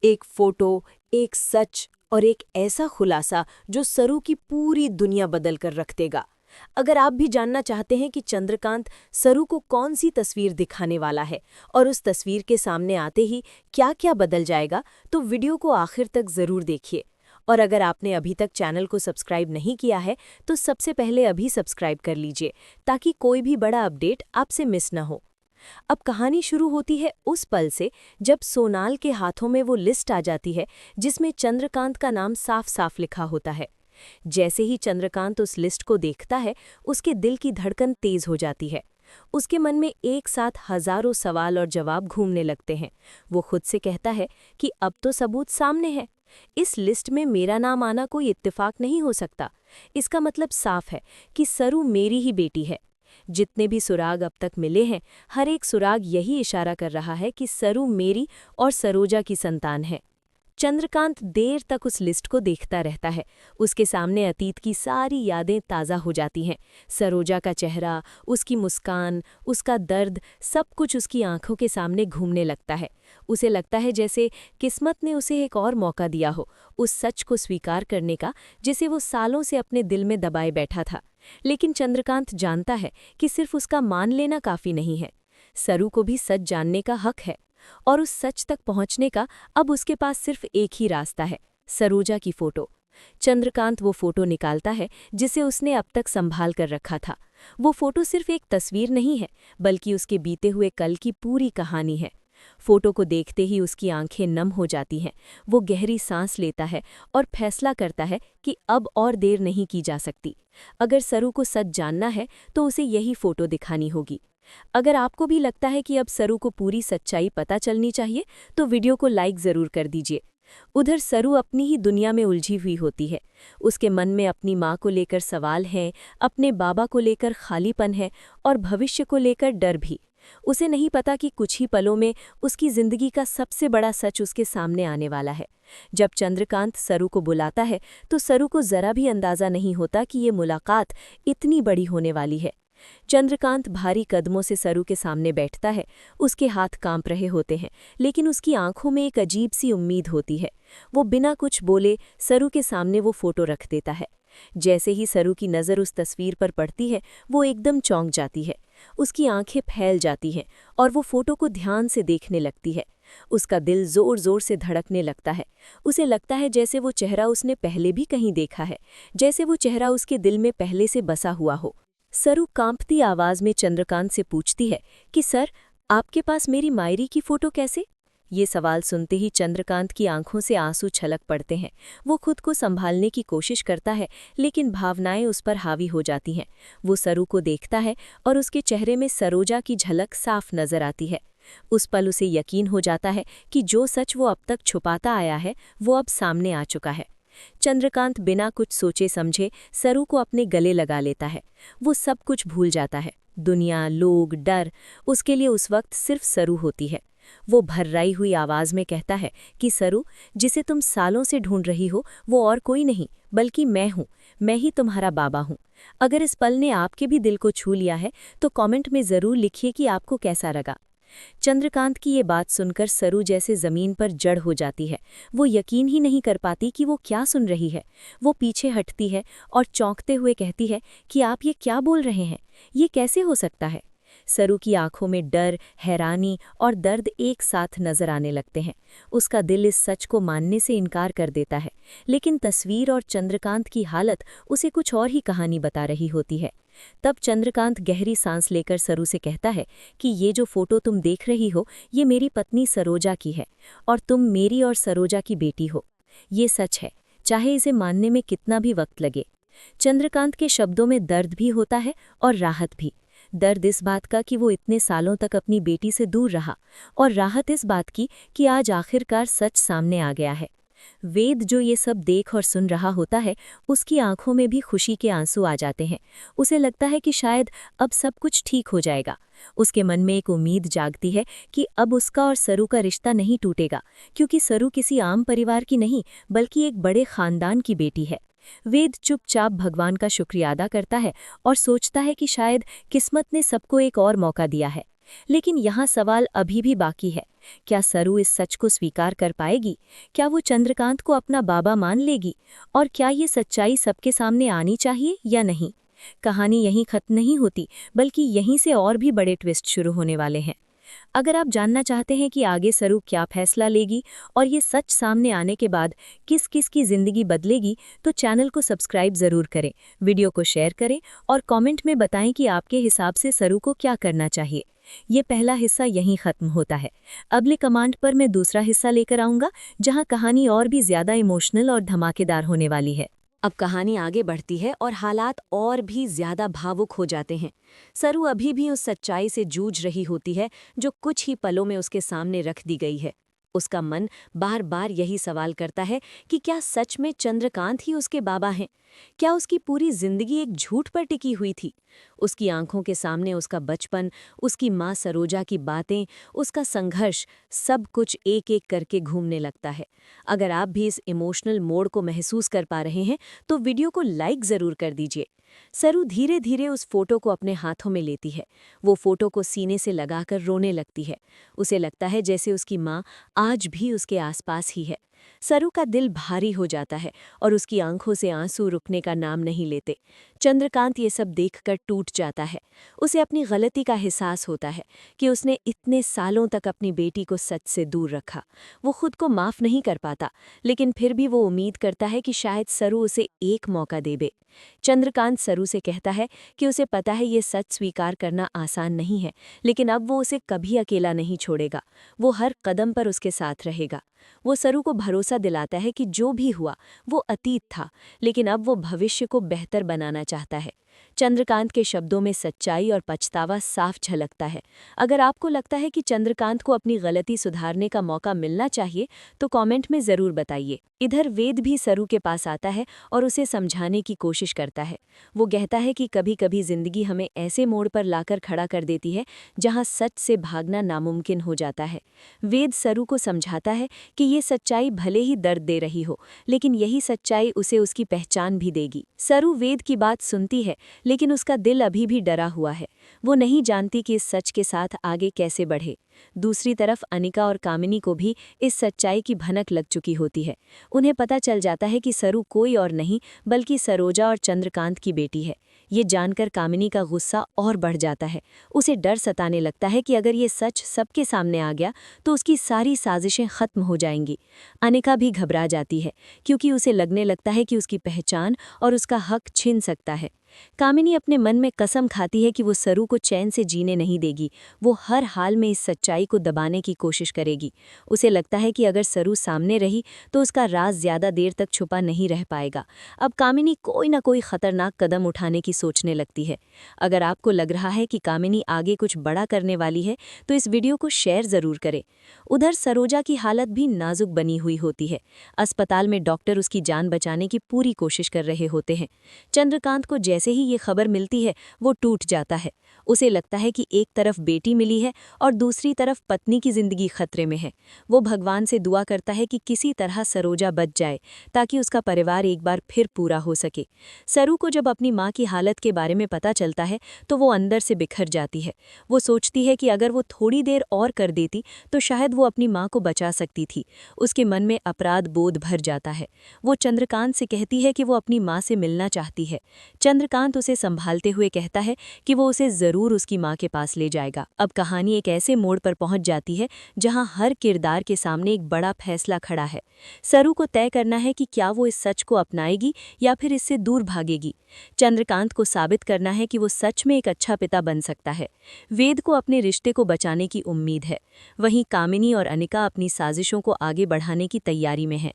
एक फोटो, एक सच और एक ऐसा खुलासा जो सरू की पूरी दुनिया बदल कर रख देगा। अगर आप भी जानना चाहते हैं कि चंद्रकांत सरू को कौन सी तस्वीर दिखाने वाला है और उस तस्वीर के सामने आते ही क्या-क्या बदल जाएगा, तो वीडियो को आखिर तक जरूर देखिए। और अगर आपने अभी तक चैनल को सब्सक्राइब नहीं किया है, तो सबसे पहले अभी सब्सक्राइब कर लीजिए ताकि कोई भी बड़ा अपडेट आपसे मिस न हो। अब कहानी शुरू होती है उस पल से जब सोनाल के हाथों में वो लिस्ट आ जाती है जिसमें चंद्रकांत का नाम साफ साफ लिखा होता है। जैसे ही चंद्रकांत उस लिस्ट को देखता है, उसके दिल की धड़कन तेज हो जाती है। उसके मन में एक साथ हजारों सवाल और जवाब घूमने लगते हैं। वो खुद से कहता है कि अब तो सबूत सामने है। इस लिस्ट में मेरा नाम आना कोई इत्तेफाक नहीं हो सकता। इसका मतलब साफ है कि सरू मेरी ही बेटी है। जितने भी सुराग अब तक मिले हैं, हर एक सुराग यही इशारा कर रहा है कि सरू मेरी और सरोजा की संतान है। चंद्रकांत देर तक उस लिस्ट को देखता रहता है। उसके सामने अतीत की सारी यादें ताज़ा हो जाती हैं। सरोजा का चेहरा, उसकी मुस्कान, उसका दर्द, सब कुछ उसकी आंखों के सामने घूमने लगता है। उसे लगता है जैसे किस्मत ने उसे एक और मौका दिया हो, उस सच को स्वीकार करने का जिसे वो सालों से अपने दिल में दबाए बैठा था। लेकिन चंद्रकांत जानता है कि सिर्फ उसका मान लेना काफ़ी नहीं है। सरू को भी सच जानने का हक है। और उस सच तक पहुंचने का अब उसके पास सिर्फ एक ही रास्ता है, सरोजा की फोटो। चंद्रकांत वो फोटो निकालता है जिसे उसने अब तक संभाल कर रखा था। वो फोटो सिर्फ एक तस्वीर नहीं है, बल्कि उसके बीते हुए कल की पूरी कहानी है। फोटो को देखते ही उसकी आंखें नम हो जाती हैं। वो गहरी सांस लेता है और फैसला करता है कि अब और देर नहीं की जा सकती। अगर सरू को सच जानना है तो उसे यही फोटो दिखानी होगी। अगर आपको भी लगता है कि अब सरू को पूरी सच्चाई पता चलनी चाहिए, तो वीडियो को लाइक ज़रूर कर दीजिए। उधर सरू अपनी ही दुनिया में उलझी हुई होती है। उसके मन में अपनी माँ को लेकर सवाल हैं, अपने बाबा को लेकर खालीपन है और भविष्य को लेकर डर भी। उसे नहीं पता कि कुछ ही पलों में उसकी जिंदगी का सबसे बड़ा सच उसके सामने आने वाला है। जब चंद्रकांत सरू को बुलाता है, तो सरू को जरा भी अंदाजा नहीं होता कि ये मुलाकात इतनी बड़ी होने वाली है। चंद्रकांत भारी कदमों से सरू के सामने बैठता है। उसके हाथ कांप रहे होते हैं, लेकिन उसकी आंखों में एक अजीब सी उम्मीद होती है। वो बिना कुछ बोले सरू के सामने वो फोटो रख देता है। जैसे ही सरू की नज़र उस तस्वीर पर पड़ती है, वो एकदम चौंक जाती है। उसकी आंखें फैल जाती हैं और वो फोटो को ध्यान से देखने लगती है। उसका दिल जोर जोर से धड़कने लगता है। उसे लगता है जैसे वो चेहरा उसने पहले भी कहीं देखा है, जैसे वो चेहरा उसके दिल में पहले से बसा हुआ हो। सरू कांपती आवाज में चंद्रकांत से पूछती है कि सर, आपके पास मेरी मायरी की फोटो कैसे? ये सवाल सुनते ही चंद्रकांत की आंखों से आंसू छलक पड़ते हैं। वो खुद को संभालने की कोशिश करता है, लेकिन भावनाएं उस पर हावी हो जाती हैं। वो सरू को देखता है और उसके चेहरे में सरोजा की झलक साफ नजर आती है। उस पल उसे यकीन हो जाता है कि जो सच वो अब तक छुपाता आया है, वो अब सामने आ चुका है। चंद्रकांत बिना कुछ सोचे समझे सरू को अपने गले लगा लेता है। वो सब कुछ भूल जाता है, दुनिया, लोग, डर। उसके लिए उस वक्त सिर्फ सरू होती है। वो भर्राई हुई आवाज में कहता है कि सरू, जिसे तुम सालों से ढूंढ रही हो, वो और कोई नहीं बल्कि मैं हूँ। मैं ही तुम्हारा बाबा हूँ। अगर इस पल ने आपके भी दिल को छू लिया है, तो कमेंट में ज़रूर लिखिए कि आपको कैसा लगा। चंद्रकांत की ये बात सुनकर सरू जैसे जमीन पर जड़ हो जाती है। वो यकीन ही नहीं कर पाती कि वो क्या सुन रही है। वो पीछे हटती है और चौंकते हुए कहती है कि आप ये क्या बोल रहे हैं? ये कैसे हो सकता है? सरू की आंखों में डर, हैरानी और दर्द एक साथ नजर आने लगते हैं। उसका दिल इस सच को मानने से इनकार कर देता है, लेकिन तस्वीर और चंद्रकांत की हालत उसे कुछ और ही कहानी बता रही होती है। तब चंद्रकांत गहरी सांस लेकर सरू से कहता है कि ये जो फोटो तुम देख रही हो, ये मेरी पत्नी सरोजा की है और तुम मेरी और सरोजा की बेटी हो। ये सच है, चाहे इसे मानने में कितना भी वक्त लगे। चंद्रकांत के शब्दों में दर्द भी होता है और राहत भी। दर्द इस बात का कि वो इतने सालों तक अपनी बेटी से दूर रहा, और राहत इस बात की कि आज आखिरकार सच सामने आ गया है। वेद जो ये सब देख और सुन रहा होता है, उसकी आंखों में भी खुशी के आंसू आ जाते हैं। उसे लगता है कि शायद अब सब कुछ ठीक हो जाएगा। उसके मन में एक उम्मीद जागती है कि अब उसका और सरू का रिश्ता नहीं टूटेगा, क्योंकि सरू किसी आम परिवार की नहीं बल्कि एक बड़े खानदान की बेटी है। वेद चुपचाप भगवान का शुक्रिया अदा करता है और सोचता है कि शायद किस्मत ने सबको एक और मौका दिया है। लेकिन यहाँ सवाल अभी भी बाकी है। क्या सरू इस सच को स्वीकार कर पाएगी? क्या वो चंद्रकांत को अपना बाबा मान लेगी? और क्या ये सच्चाई सबके सामने आनी चाहिए या नहीं? कहानी यहीं खत्म नहीं होती, बल्कि यहीं से और भी बड़े ट्विस्ट शुरू होने वाले हैं। अगर आप जानना चाहते हैं कि आगे सरू क्या फैसला लेगी और ये सच सामने आने के बाद किस किस की जिंदगी बदलेगी, तो चैनल को सब्सक्राइब जरूर करें, वीडियो को शेयर करें और कमेंट में बताएं कि आपके हिसाब से सरू को क्या करना चाहिए। ये पहला हिस्सा यहीं खत्म होता है। अगले कमांड पर मैं दूसरा हिस्सा लेकर आऊंगा, जहां कहानी और भी ज्यादा इमोशनल और धमाकेदार होने वाली है। अब कहानी आगे बढ़ती है और हालात और भी ज्यादा भावुक हो जाते हैं। सरू अभी भी उस सच्चाई से जूझ रही होती है जो कुछ ही पलों में उसके सामने रख दी गई है। उसका मन बार बार यही सवाल करता है कि क्या सच में चंद्रकांत ही उसके बाबा हैं? क्या उसकी पूरी जिंदगी एक झूठ पर टिकी हुई थी? उसकी आंखों के सामने उसका बचपन, उसकी माँ सरोजा की बातें, उसका संघर्ष, सब कुछ एक एक करके घूमने लगता है। अगर आप भी इस इमोशनल मोड़ को महसूस कर पा रहे हैं तो वीडियो को लाइक जरूर कर दीजिए। सरू धीरे धीरे उस फोटो को अपने हाथों में लेती है। वो फोटो को सीने से लगाकर रोने लगती है। उसे लगता है जैसे उसकी माँ आज भी उसके आसपास ही है। सरू का दिल भारी हो जाता है और उसकी आंखों से आंसू रुकने का नाम नहीं लेते। चंद्रकांत ये सब देखकर टूट जाता है। उसे अपनी गलती का एहसास होता है कि उसने इतने सालों तक अपनी बेटी को सच से दूर रखा। वो खुद को माफ नहीं कर पाता, लेकिन फिर भी वो उम्मीद करता है कि शायद सरू उसे एक मौका देवे। चंद्रकांत सरू से कहता है कि उसे पता है ये सच स्वीकार करना आसान नहीं है, लेकिन अब वो उसे कभी अकेला नहीं छोड़ेगा। वो हर कदम पर उसके साथ रहेगा। वो सरू को भरोसा दिलाता है कि जो भी हुआ वो अतीत था, लेकिन अब वो भविष्य को बेहतर बनाना चाहता है। चंद्रकांत के शब्दों में सच्चाई और पछतावा साफ झलकता है। अगर आपको लगता है कि चंद्रकांत को अपनी गलती सुधारने का मौका मिलना चाहिए तो कमेंट में जरूर बताइए। इधर वेद भी सरू के पास आता है और उसे समझाने की कोशिश करता है। वो कहता है कि कभी कभी जिंदगी हमें ऐसे मोड़ पर लाकर खड़ा कर देती है जहां सच से भागना नामुमकिन हो जाता है। वेद सरू को समझाता है कि ये सच्चाई भले ही दर्द दे रही हो, लेकिन यही सच्चाई उसे उसकी पहचान भी देगी। सरू वेद की बात सुनती है, लेकिन उसका दिल अभी भी डरा हुआ है। वो नहीं जानती कि इस सच के साथ आगे कैसे बढ़े। दूसरी तरफ अनिका और कामिनी को भी इस सच्चाई की भनक लग चुकी होती है। उन्हें पता चल जाता है कि सरू कोई और नहीं बल्कि सरोजा और चंद्रकांत की बेटी है। ये जानकर कामिनी का गुस्सा और बढ़ जाता है। उसे डर सताने लगता है कि अगर ये सच सबके सामने आ गया तो उसकी सारी साजिशें खत्म हो जाएंगी। अनिका भी घबरा जाती है, क्योंकि उसे लगने लगता है कि उसकी पहचान और उसका हक छिन सकता है। कामिनी अपने मन में कसम खाती है कि वो सरू को चैन से जीने नहीं देगी। वो हर हाल में इस सच्चाई को दबाने की कोशिश करेगी। उसे लगता है कि अगर सरू सामने रही तो उसका राज ज्यादा देर तक छुपा नहीं रह पाएगा। अब कामिनी कोई ना कोई खतरनाक कदम उठाने की सोचने लगती है। अगर आपको लग रहा है कि कामिनी आगे कुछ बड़ा करने वाली है तो इस वीडियो को शेयर जरूर करें। उधर सरोजा की हालत भी नाजुक बनी हुई होती है। अस्पताल में डॉक्टर उसकी जान बचाने की पूरी कोशिश कर रहे होते हैं। चंद्रकांत को जैसे ही ये खबर मिलती है वो टूट जाता है। उसे लगता है कि एक तरफ बेटी मिली है और दूसरी तरफ पत्नी की जिंदगी खतरे में है। वो भगवान से दुआ करता है कि किसी तरह सरोजा बच जाए ताकि उसका परिवार एक बार फिर पूरा हो सके। सरू को जब अपनी माँ की हालत के बारे में पता चलता है तो वो अंदर से बिखर जाती है। वो सोचती है कि अगर वो थोड़ी देर और कर देती तो शायद वो अपनी माँ को बचा सकती थी। उसके मन में अपराध बोध भर जाता है। वो चंद्रकांत से कहती है कि वो अपनी माँ से मिलना चाहती है। चंद्रकांत उसे संभालते हुए कहता है कि वो उसे जरूर उसकी माँ के पास ले जाएगा। अब कहानी एक ऐसे मोड़ पर पहुंच जाती है जहां हर किरदार के सामने एक बड़ा फैसला खड़ा है। सरू को तय करना है कि क्या वो इस सच को अपनाएगी या फिर इससे दूर भागेगी। चंद्रकांत को साबित करना है कि वो सच में एक अच्छा पिता बन सकता है। वेद को अपने रिश्ते को बचाने की उम्मीद है। वहीं कामिनी और अनिका अपनी साजिशों को आगे बढ़ाने की तैयारी में है।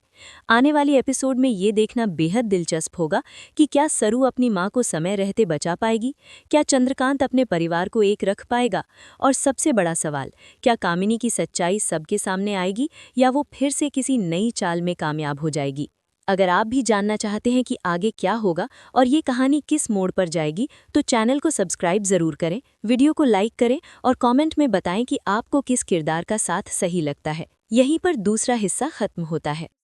आने वाली एपिसोड में ये देखना बेहद दिलचस्प होगा कि क्या सरू अपनी माँ को समय रहते बचा पाएगी, क्या चंद्रकांत अपने परिवार को एक रख पाएगा, और सबसे बड़ा सवाल, क्या कामिनी की सच्चाई सबके सामने आएगी या वो फिर से किसी नई चाल में कामयाब हो जाएगी। अगर आप भी जानना चाहते हैं कि आगे क्या होगा और ये कहानी किस मोड़ पर जाएगी तो चैनल को सब्सक्राइब जरूर करें, वीडियो को लाइक करें और कमेंट में बताएं कि आपको किस किरदार का साथ सही लगता है। यहीं पर दूसरा हिस्सा खत्म होता है।